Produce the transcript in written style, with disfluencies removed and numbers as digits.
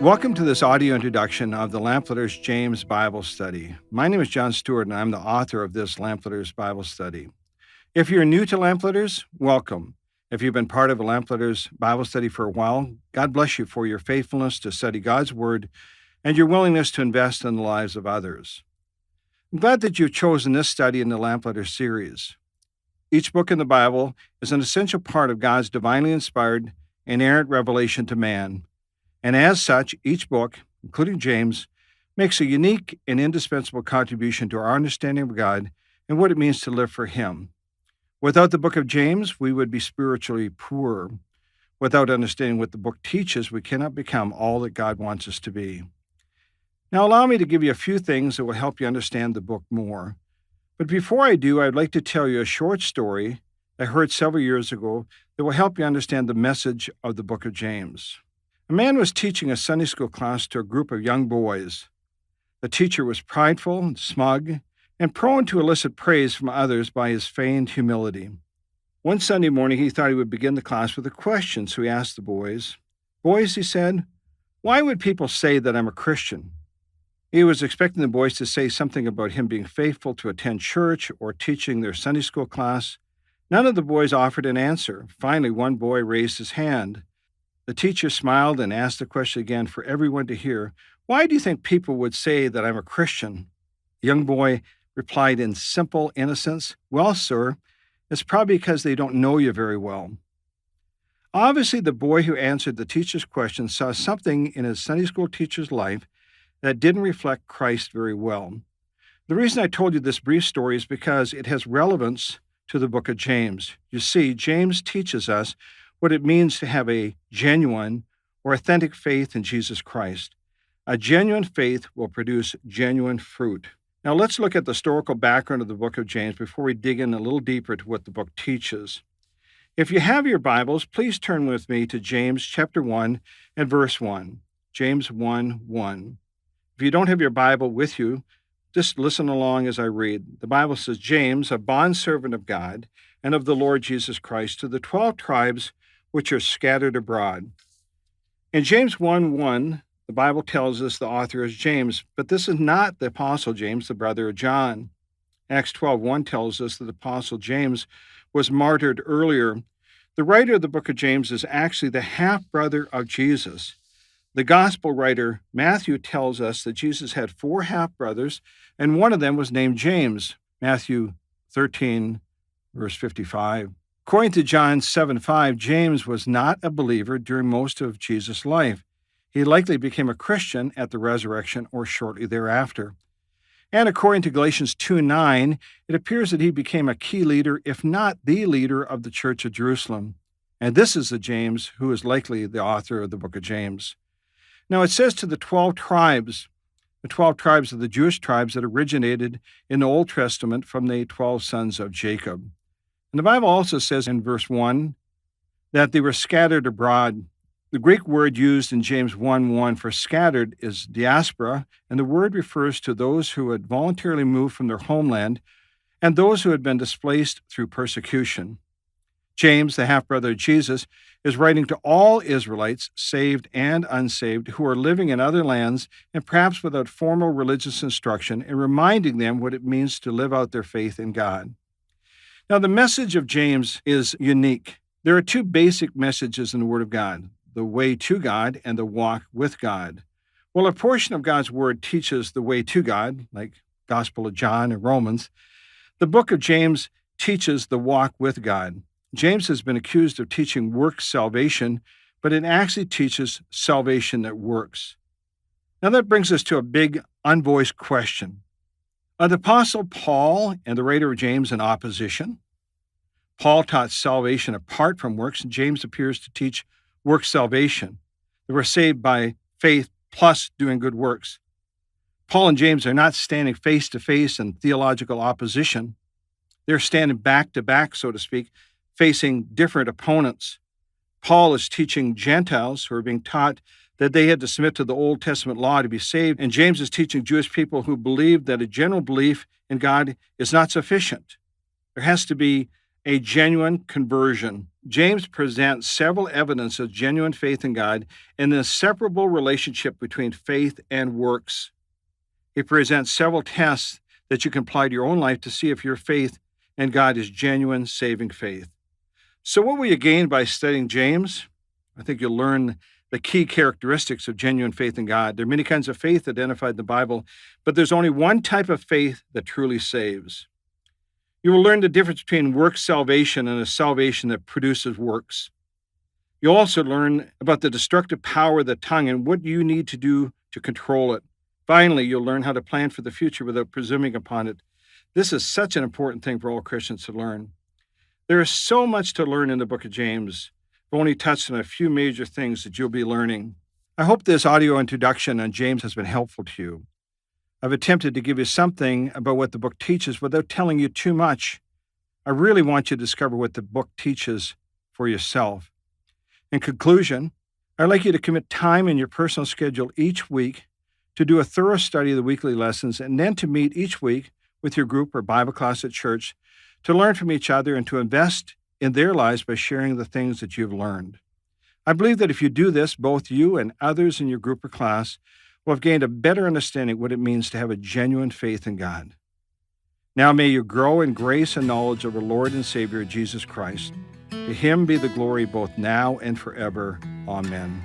Welcome to this audio introduction of the Lamplighters James Bible Study. My name is John Stewart, and I'm the author of this Lamplighters Bible Study. If you're new to Lamplighters, welcome. If you've been part of a Lamplighters Bible Study for a while, God bless you for your faithfulness to study God's Word and your willingness to invest in the lives of others. I'm glad that you've chosen this study in the Lamplighters series. Each book in the Bible is an essential part of God's divinely inspired, inerrant revelation to man. And as such, each book, including James, makes a unique and indispensable contribution to our understanding of God and what it means to live for Him. Without the book of James, we would be spiritually poor. Without understanding what the book teaches, we cannot become all that God wants us to be. Now, allow me to give you a few things that will help you understand the book more. But before I do, I'd like to tell you a short story I heard several years ago that will help you understand the message of the book of James. A man was teaching a Sunday school class to a group of young boys. The teacher was prideful and smug and prone to elicit praise from others by his feigned humility. One Sunday morning, he thought he would begin the class with a question, so he asked the boys, "Boys," he said, "why would people say that I'm a Christian?" He was expecting the boys to say something about him being faithful to attend church or teaching their Sunday school class. None of the boys offered an answer. Finally, one boy raised his hand. The teacher smiled and asked the question again for everyone to hear. "Why do you think people would say that I'm a Christian?" The young boy replied in simple innocence, "Well, sir, it's probably because they don't know you very well." Obviously, the boy who answered the teacher's question saw something in his Sunday school teacher's life that didn't reflect Christ very well. The reason I told you this brief story is because it has relevance to the book of James. You see, James teaches us what it means to have a genuine or authentic faith in Jesus Christ. A genuine faith will produce genuine fruit. Now let's look at the historical background of the book of James before we dig in a little deeper to what the book teaches. If you have your Bibles, please turn with me to James chapter 1 and verse 1. James 1:1. If you don't have your Bible with you, just listen along as I read. The Bible says, "James, a bondservant of God and of the Lord Jesus Christ, to the 12 tribes which are scattered abroad." In James 1:1, the Bible tells us the author is James, but this is not the Apostle James, the brother of John. Acts 12:1 tells us that the Apostle James was martyred earlier. The writer of the book of James is actually the half-brother of Jesus. The gospel writer Matthew tells us that Jesus had 4 half-brothers, and one of them was named James, Matthew 13, verse 55. According to John 7:5, James was not a believer during most of Jesus' life. He likely became a Christian at the resurrection or shortly thereafter. And according to Galatians 2:9, it appears that he became a key leader, if not the leader, of the church of Jerusalem. And this is the James who is likely the author of the book of James. Now it says to the 12 tribes, the 12 tribes of the Jewish tribes that originated in the Old Testament from the 12 sons of Jacob. And the Bible also says in verse 1 that they were scattered abroad. The Greek word used in James 1:1 for scattered is diaspora, and the word refers to those who had voluntarily moved from their homeland and those who had been displaced through persecution. James, the half-brother of Jesus, is writing to all Israelites, saved and unsaved, who are living in other lands and perhaps without formal religious instruction, and reminding them what it means to live out their faith in God. Now, the message of James is unique. There are 2 basic messages in the Word of God, the way to God and the walk with God. While a portion of God's Word teaches the way to God, like Gospel of John and Romans, the book of James teaches the walk with God. James has been accused of teaching works salvation, but it actually teaches salvation that works. Now that brings us to a big unvoiced question. Are the Apostle Paul and the writer of James in opposition? Paul taught salvation apart from works, and James appears to teach works salvation. They were saved by faith plus doing good works. Paul and James are not standing face to face in theological opposition. They're standing back to back, so to speak, facing different opponents. Paul is teaching Gentiles who are being taught that they had to submit to the Old Testament law to be saved, and James is teaching Jewish people who believe that a general belief in God is not sufficient. There has to be a genuine conversion. James presents several evidence of genuine faith in God and the inseparable relationship between faith and works. He presents several tests that you can apply to your own life to see if your faith in God is genuine, saving faith. So what will you gain by studying James? I think you'll learn the key characteristics of genuine faith in God. There are many kinds of faith identified in the Bible, but there's only one type of faith that truly saves. You will learn the difference between works salvation and a salvation that produces works. You'll also learn about the destructive power of the tongue and what you need to do to control it. Finally, you'll learn how to plan for the future without presuming upon it. This is such an important thing for all Christians to learn. There is so much to learn in the book of James. I've only touched on a few major things that you'll be learning. I hope this audio introduction on James has been helpful to you. I've attempted to give you something about what the book teaches without telling you too much. I really want you to discover what the book teaches for yourself. In conclusion, I'd like you to commit time in your personal schedule each week to do a thorough study of the weekly lessons and then to meet each week with your group or Bible class at church to learn from each other and to invest in their lives by sharing the things that you've learned. I believe that if you do this, both you and others in your group or class will have gained a better understanding of what it means to have a genuine faith in God. Now may you grow in grace and knowledge of our Lord and Savior, Jesus Christ. To him be the glory both now and forever. Amen.